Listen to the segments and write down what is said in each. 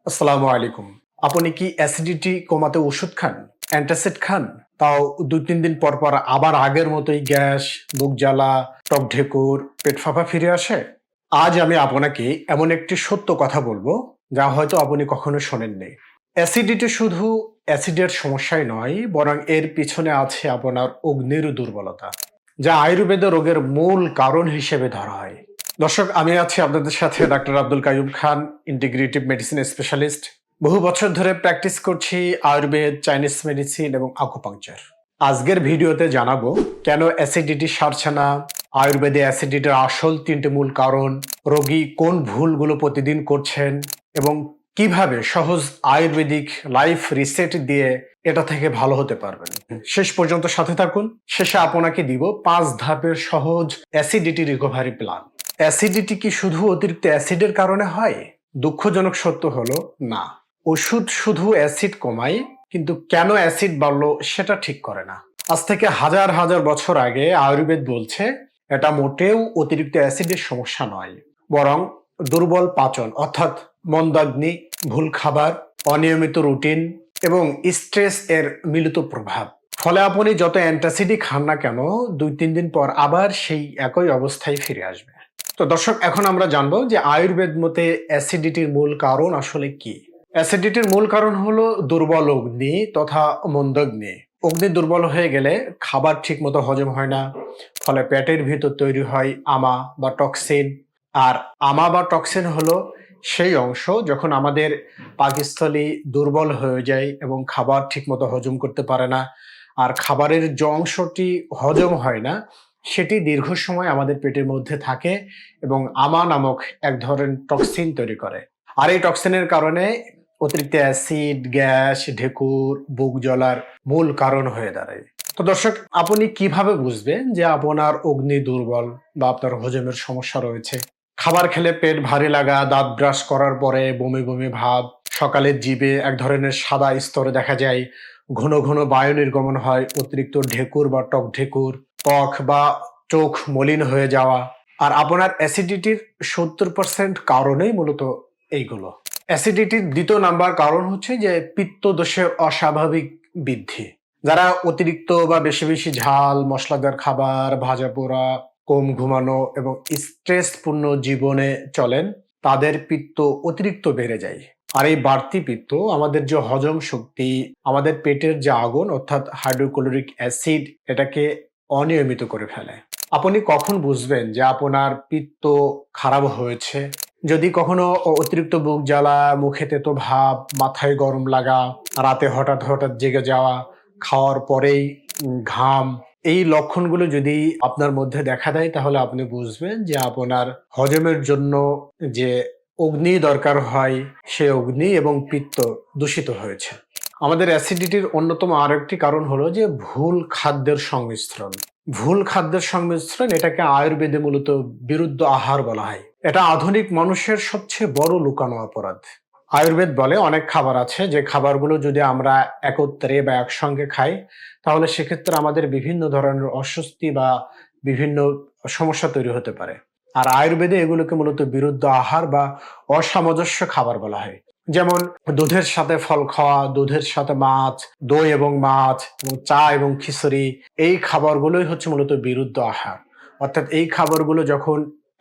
আসসালামু আলাইকুম। আপনি কি অ্যাসিডিটি কমাতে ওষুধ খান? অ্যান্টাসিড খান? তাও ২-৩ দিন পর, পর আবার আগের মতোই গ্যাস, বুক জ্বালা, টক ঢেকুর, পেট ফাঁপা ফিরে আসে? আজ আমি আপনাকে এমন একটি সত্য কথা বলবো, যা হয়তো আপনি কখনো শোনেননি। অ্যাসিডিটি শুধু অ্যাসিডের সমস্যাই নয়, বরং এর পিছনে আছে আপনার অগ্নির দুর্বলতা, যা আয়ুর্বেদ রোগের মূল কারণ হিসেবে ধরা হয়। দর্শক, আমি আছি আপনাদের সাথে ডাক্তার আব্দুল কাইয়ুম খান, ইন্টিগ্রেটিভ মেডিসিন স্পেশালিস্ট। বহু বছর ধরে প্র্যাকটিস করছি আয়ুর্বেদ, চাইনিজ মেডিসিন এবং আকুপাংচার। আজকের ভিডিওতে জানাবো কেন অ্যাসিডিটি সারছে না, আয়ুর্বেদে অ্যাসিডিটির আসল ৩টে মূল কারণ, রোগী কোন ভুলগুলো প্রতিদিন করছেন এবং কিভাবে সহজ আয়ুর্বেদিক লাইফ রিসেট দিয়ে এটা থেকে ভালো হতে পারবেন। শেষ পর্যন্ত সাথে থাকুন। শেষে আপনাকে দিব ৫ ধাপের সহজ অ্যাসিডিটি রিকভারি প্ল্যান। অ্যাসিডিটি কি শুধু অতিরিক্ত অ্যাসিডের কারণে হয়? দুঃখজনক সত্য হলো না। ওষুধ শুধু অ্যাসিড কমায়, কিন্তু কেন অ্যাসিড বাড়লো সেটা ঠিক করে না। আজ থেকে হাজার হাজার বছর আগে আয়ুর্বেদ বলছে এটা মোটেও অতিরিক্ত অ্যাসিডের সমস্যা নয়, বরং দুর্বল পাচন অর্থাৎ মন্দাগ্নি, ভুল খাবার, অনিয়মিত রুটিন এবং স্ট্রেস এর মিলিত প্রভাব। ফলে আপনি যত অ্যান্টাসিডই খান না কেন, ২-৩ দিন পর আবার সেই একই অবস্থায় ফিরে আসবে। তো দর্শক, এখন আমরা জানবো যে আয়ুর্বেদ মতে অ্যাসিডিটির মূল কারণ আসলে কি। অ্যাসিডিটির মূল কারণ হলো দুর্বল অগ্নি তথা মন্দাগ্নি। অগ্নি দুর্বল হয়ে গেলে খাবার ঠিক মতো হজম হয় না, ফলে পেটের ভিতর তৈরি হয় আমা বা টক্সিন। আর আমা বা টক্সিন হলো সেই অংশ যখন আমাদের পাকস্থলী দুর্বল হয়ে যায় এবং খাবার ঠিক মতো হজম করতে পারে না। আর খাবারের যে অংশটি হজম হয় না, সেটি দীর্ঘ সময় আমাদের পেটের মধ্যে থাকে এবং আমা নামক এক ধরনের টক্সিন তৈরি করে। আর এই টক্সিনের কারণে অতিরিক্ত অ্যাসিড, গ্যাস, ঢেকুর, বুক জ্বলার মূল কারণ হয়ে দাঁড়ায়। তো দর্শক, আপনি কিভাবে বুঝবেন যে আপনার অগ্নি দুর্বল বা আপনার হজমের সমস্যা রয়েছে? খাবার খেলে পেট ভারী লাগা, দাঁত ব্রাশ করার পরে বমি বমি ভাব, সকালে জিভে এক ধরনের সাদা স্তর দেখা যায়, ঘন ঘন বায়ু নির্গমন হয়, অতিরিক্ত ঢেকুর বা টক ঢেকুর, ত্বক বা চোখ মলিন হয়ে যাওয়া। আর আপনার অ্যাসিডিটির ৭০% কারণেই মূলত এইগুলো। অ্যাসিডিটির ২য় নাম্বার কারণ হচ্ছে যে পিত্তদোষের অস্বাভাবিক বৃদ্ধি। যারা অতিরিক্ত বা বেশি বেশি ঝাল, মশলাদার খাবার, ভাজা পোড়া, কম ঘুমানো এবং স্ট্রেসপূর্ণ জীবনে চলেন, তাদের পিত্ত অতিরিক্ত বেড়ে যায়। আর এই বাড়তি পিত্ত আমাদের যে হজম শক্তি, আমাদের পেটের যে আগুন অর্থাৎ হাইড্রোক্লোরিক অ্যাসিড, এটাকে অনিয়মিত করে ফেলে। আপনি কখন বুঝবেন যে আপনার পিত্ত খারাপ হয়েছে? যদি কখনো অতিরিক্ত বুক জ্বালা, মুখে তেতো ভাব, মাথায় গরম লাগা, রাতে হঠাৎ হঠাৎ জেগে যাওয়া, খাওয়ার পরেই ঘাম, এই লক্ষণগুলো যদি আপনার মধ্যে দেখা দেয়, তাহলে আপনি বুঝবেন যে আপনার হজমের জন্য যে অগ্নি দরকার হয়, সে অগ্নি এবং পিত্ত দূষিত হয়েছে। আমাদের অ্যাসিডিটির অন্যতম আরেকটি কারণ হলো যে ভুল খাদ্যের সংমিশ্রণ। ভুল খাদ্যের সংমিশ্রণ, এটাকে আয়ুর্বেদে মূলত বিরুদ্ধ আহার বলা হয়। এটা আধুনিক মানুষের সবচেয়ে বড় লুকানো অপরাধ। আয়ুর্বেদ বলে অনেক খাবার আছে যে খাবারগুলো যদি আমরা একত্রে বা একসঙ্গে খাই, তাহলে সেক্ষেত্রে আমাদের বিভিন্ন ধরনের অস্বস্তি বা বিভিন্ন সমস্যা তৈরি হতে পারে। আর আয়ুর্বেদে এগুলোকে মূলত বিরুদ্ধ আহার বা অসামঞ্জস্য খাবার বলা হয়। যেমন দুধের সাথে ফল খাওয়া, দুধের সাথে মাছ, দই এবং মাছ এবং চা এবং খিচুড়ি, এই খাবারগুলোই হচ্ছে মূলত বিরুদ্ধ আহার। অর্থাৎ এই খাবারগুলো যখন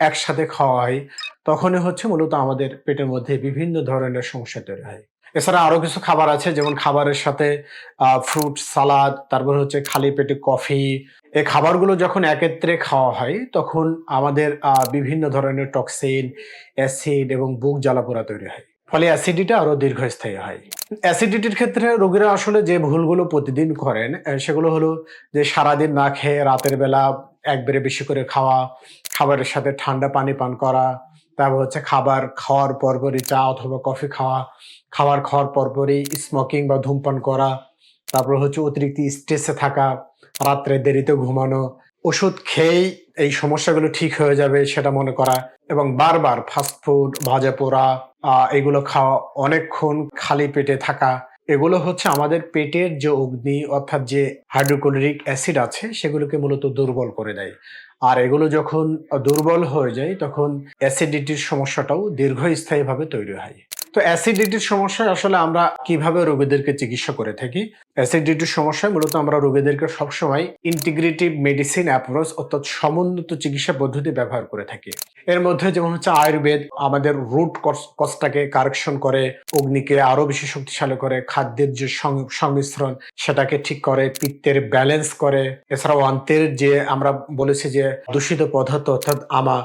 একসাথে খাওয়া হয়, তখনই হচ্ছে মূলত আমাদের পেটের মধ্যে বিভিন্ন ধরনের সমস্যা তৈরি হয়। এছাড়া আরো কিছু খাবার আছে, যেমন খাবারের সাথে ফ্রুট সালাদ, তারপর হচ্ছে খালি পেটে কফি। এই খাবারগুলো যখন একত্রে খাওয়া হয়, তখন আমাদের বিভিন্ন ধরনের টক্সিন, অ্যাসিড এবং বুক জ্বালাপোড়া তৈরি হয়। ফলে অ্যাসিডিটি আরো দীর্ঘস্থায়ী হয়। অ্যাসিডিটির ক্ষেত্রে রোগীরা আসলে যে ভুলগুলো প্রতিদিন করেন, সেগুলো হলো যে সারাদিন না খেয়ে রাতের বেলা একবারে বেশি করে খাওয়া, খাবারের সাথে ঠান্ডা পানি পান করা, তারপর হচ্ছে খাবার খাওয়ার পরপরই চা অথবা কফি খাওয়া, খাবার খাওয়ার পরপরই স্মোকিং বা ধূমপান করা, তারপর হচ্ছে অতিরিক্ত স্ট্রেসে থাকা, রাত্রে দেরিতে ঘুমানো, ওষুধ খেয়েই এই সমস্যাগুলো ঠিক হয়ে যাবে সেটা মনে করা, এবং বারবার ফাস্ট ফুড, ভাজা পোড়া এগুলো খাওয়া, অনেকক্ষণ খালি পেটে থাকা, এগুলো হচ্ছে আমাদের পেটের যে অগ্নি অর্থাৎ যে হাইড্রোক্লোরিক অ্যাসিড আছে, সেগুলোকে মূলত দুর্বল করে দেয়। আর এগুলো যখন দুর্বল হয়ে যায়, তখন অ্যাসিডিটির সমস্যাটাও দীর্ঘস্থায়ীভাবে তৈরি হয়। তো অ্যাসিডিটির সমস্যায় আসলে আমরা কিভাবে রোগীদেরকে চিকিৎসা করে থাকি? অ্যাসিডিটির সমস্যায় মূলত আমরা রোগীদেরকে সবসময় ইন্টিগ্রেটিভ মেডিসিন অ্যাপ্রোচ অর্থাৎ সমন্বিত চিকিৎসা পদ্ধতি ব্যবহার করে থাকি। এর মধ্যে যেমন হচ্ছে আয়ুর্বেদ আমাদের রুট কজটাকে কারেকশন করে, অগ্নিকে আরো বেশি শক্তিশালী করে, খাদ্যের যে সংমিশ্রণ সেটাকে ঠিক করে, পিত্তের ব্যালেন্স করে। এছাড়াও অন্ত্রের যে আমরা বলেছি যে দূষিত পদার্থ অর্থাৎ আমা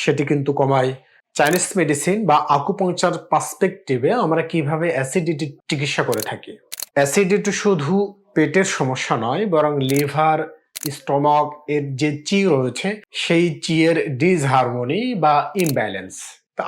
সেটি কিন্তু কমায়। চাইনিজ মেডিসিন বা আকুপাংচার পার্সপেক্টিভে আমরা কিভাবে অ্যাসিডিটি চিকিৎসা করে থাকি। অ্যাসিডিটি শুধু পেটের সমস্যা নয়, বরং লিভার, স্টমাক এর যে চি রয়েছে সেই চি এর ডিসহারমোনি বা ইমব্যালেন্স।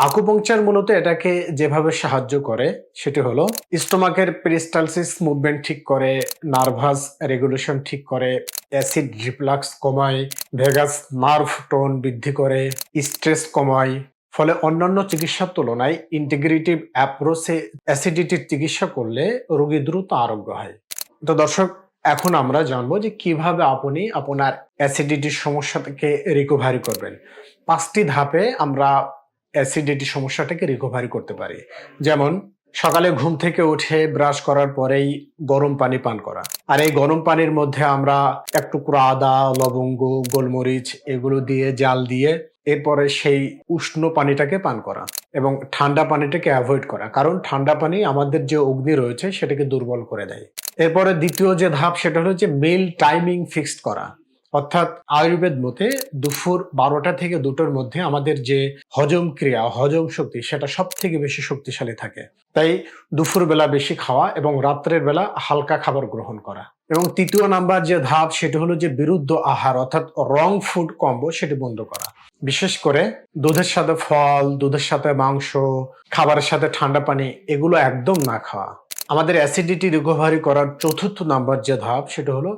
আকুপাংচার মূলত এটাকে যেভাবে সাহায্য করে সেটি হলো স্টোমাকের পেরিস্টালসিস মুভমেন্ট ঠিক করে, নার্ভাস রেগুলেশন ঠিক করে, অ্যাসিড রিফ্লাক্স কমায়, ভেগাস নার্ভ টোন বৃদ্ধি করে, স্ট্রেস কমায়। ফলে অন্যান্য চিকিৎসার তুলনায় ইন্টিগ্রেটিভ অ্যাপ্রোচে অ্যাসিডিটির চিকিৎসা করলে রোগী দ্রুত আরোগ্য হয়। তো দর্শক, এখন আমরা জানবো যে কিভাবে আপনি আপনার অ্যাসিডিটির সমস্যা থেকে রিকভারি করবেন। 5টি ধাপে আমরা অ্যাসিডিটি সমস্যাটাকে রিকভারি করতে পারি। যেমন সকালে ঘুম থেকে উঠে ব্রাশ করার পরেই গরম পানি পান করা। আর এই গরম পানির মধ্যে আমরা এক টুকরো আদা, লবঙ্গ, গোলমরিচ এগুলো দিয়ে জাল দিয়ে এরপরে সেই উষ্ণ পানিটাকে পান করা এবং ঠান্ডা পানিটাকে অ্যাভয়েড করা, কারণ ঠান্ডা পানি আমাদের যে অগ্নি রয়েছে সেটাকে দুর্বল করে দেয়। এরপরে দ্বিতীয় যে ধাপ সেটা হলো যে মিল টাইমিং ফিক্সড করা, অর্থাৎ আয়ুর্বেদ মতে দুপুর 12টা থেকে 2টোর মধ্যে আমাদের যে হজম ক্রিয়া, হজম শক্তি সেটা সব থেকে বেশি শক্তিশালী থাকে। তাই দুপুর বেলা বেশি খাওয়া এবং রাত্রের বেলা হালকা খাবার গ্রহণ করা। এবং তৃতীয় নাম্বার যে ধাপ সেটা হলো যে বিরুদ্ধ আহার অর্থাৎ রং ফুড কম্বো সেটি বন্ধ করা। বিশেষ করে দুধের সাথে ফল, দুধের সাথে মাংস, খাবারের সাথে ঠান্ডা পানি এগুলো একদম না খাওয়া। আমাদের অ্যাসিডিটি রিকভারি করার চতুর্থ নাম্বার যে ধাপ সেটা হলো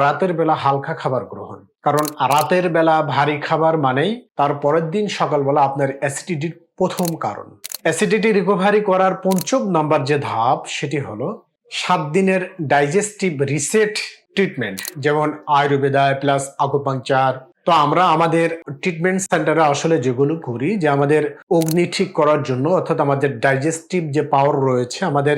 রাতের বেলা হালকা খাবার গ্রহণ, কারণ রাতের বেলা ভারী খাবার মানেই তার পরের দিন সকালবেলা আপনার অ্যাসিডিটির প্রথম কারণ। অ্যাসিডিটি রিকভারি করার পঞ্চম নাম্বার যে ধাপ সেটি হলো 7 দিনের ডাইজেস্টিভ রিসেট ট্রিটমেন্ট, যেমন আয়ুর্বেদায় প্লাস আকুপাংচার। তো আমরা আমাদের ট্রিটমেন্ট সেন্টারে আসলে যেগুলো করি যে আমাদের অগ্নি ঠিক করার জন্য, অর্থাৎ আমাদের ডাইজেস্টিভ যে পাওয়ার রয়েছে, আমাদের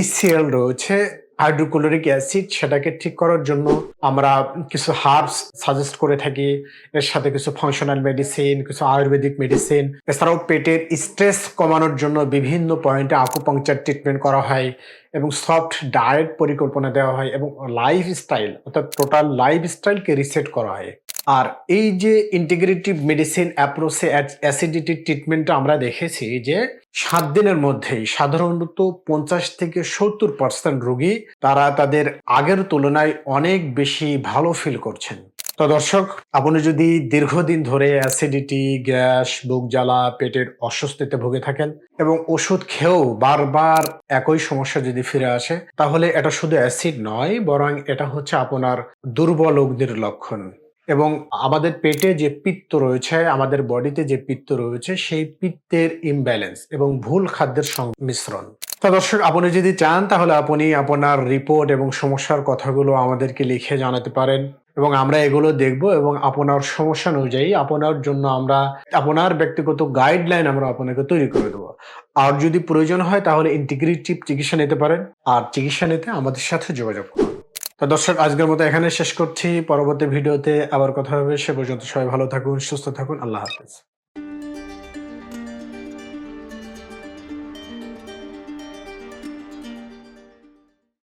HCl রয়েছে, হাইড্রোক্লোরিক অ্যাসিড, সেটাকে ঠিক করার জন্য আমরা কিছু হার্বস সাজেস্ট করে থাকি। এর সাথে কিছু ফাংশনাল মেডিসিন, কিছু আয়ুর্বেদিক মেডিসিন। এছাড়াও পেটের স্ট্রেস কমানোর জন্য বিভিন্ন পয়েন্টে আকুপাংচার ট্রিটমেন্ট করা হয় এবং সফট ডায়েট পরিকল্পনা দেওয়া হয় এবং লাইফস্টাইল অর্থাৎ টোটাল লাইফস্টাইলকে রিসেট করা হয়। আর এই যে ইন্টিগ্রেটিভ মেডিসিন অ্যাপ্রোচে অ্যাসিডিটি ট্রিটমেন্টটা আমরা দেখেছি যে 7 দিনের মধ্যেই সাধারণত 50 থেকে 70% রোগী তারা তাদের আগের তুলনায় অনেক বেশি ভালো ফিল করছেন। তো দর্শক, আপনি যদি দীর্ঘদিন ধরে অ্যাসিডিটি, গ্যাস, বুক জ্বালা, পেটের অস্বস্তিতে ভুগে থাকেন এবং ওষুধ খেয়েও বারবার একই সমস্যা যদি ফিরে আসে, তাহলে এটা শুধু অ্যাসিড নয়, বরং এটা হচ্ছে আপনার দুর্বল অগ্নির লক্ষণ। এবং আমাদের পেটে যে পিত্ত রয়েছে, আমাদের বডিতে যে পিত্ত রয়েছে, সেই পিত্তের ইমব্যালেন্স এবং ভুল খাদ্যের সংমিশ্রণ। তো দর্শক, আপনি যদি চান তাহলে আপনি আপনার রিপোর্ট এবং সমস্যার কথাগুলো আমাদেরকে লিখে জানাতে পারেন এবং আমরা এগুলো দেখব এবং আপনার সমস্যা অনুযায়ী আপনার জন্য আমরা আপনার ব্যক্তিগত গাইডলাইন আমরা আপনাকে তৈরি করে দেবো। আর যদি প্রয়োজন হয় তাহলে ইন্টিগ্রেটিভ চিকিৎসা নিতে পারেন, আর চিকিৎসা নিতে আমাদের সাথে যোগাযোগ করুন। তো দর্শক, আজকের মতো এখানে শেষ করছি। পরবর্তী ভিডিওতে আবার কথা হবে। সে পর্যন্ত সবাই ভালো থাকুন, সুস্থ থাকুন। আল্লাহ হাফেজ।